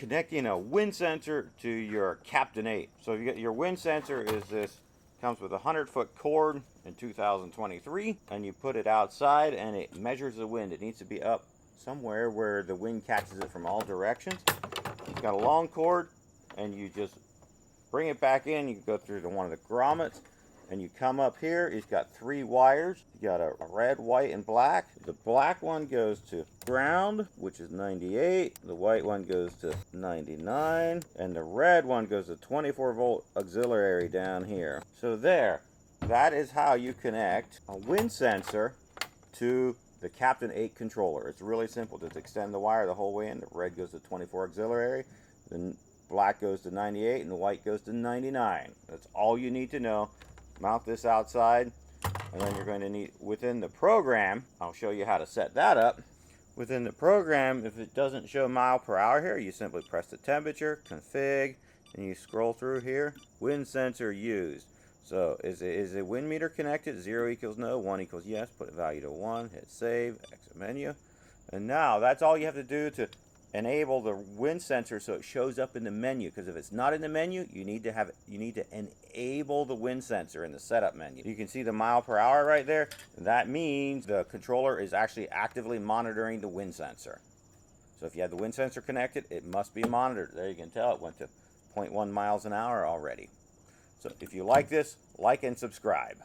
connecting a wind sensor to your Captain8. So you get your wind sensor is this, comes with a 100-foot cord in 2023, and you put it outside and it measures the wind. It needs to be up somewhere where the wind catches it from all directions. You've got a long cord, and you just bring it back in. You go through to one of the grommets, and you come up here. It's got 3 wires. You got a red, white, and black. The black one goes to ground, which is 98. The white one goes to 99. And the red one goes to 24-volt auxiliary down here. So there. That is how you connect a wind sensor to the Captain8 controller. It's really simple. Just extend the wire the whole way in. The red goes to 24 auxiliary. The black goes to 98, and the white goes to 99. That's all you need to know. Mount this outside, and then you're going to need, within the program, I'll show you how to set that up. Within the program, if it doesn't show mile per hour here, you simply press the temperature, config, and you scroll through here, wind sensor used. So is the wind meter connected? 0 equals no, 1 equals yes, put a value to 1, hit save, exit menu. And now that's all you have to do to enable the wind sensor so it shows up in the menu, because if it's not in the menu, you need to enable the wind sensor in the setup menu. You can see the mile per hour right there. That means the controller is actually actively monitoring the wind sensor. So if you have the wind sensor connected, it must be monitored. There you can tell it went to 0.1 miles an hour already. So if you like this, like and subscribe.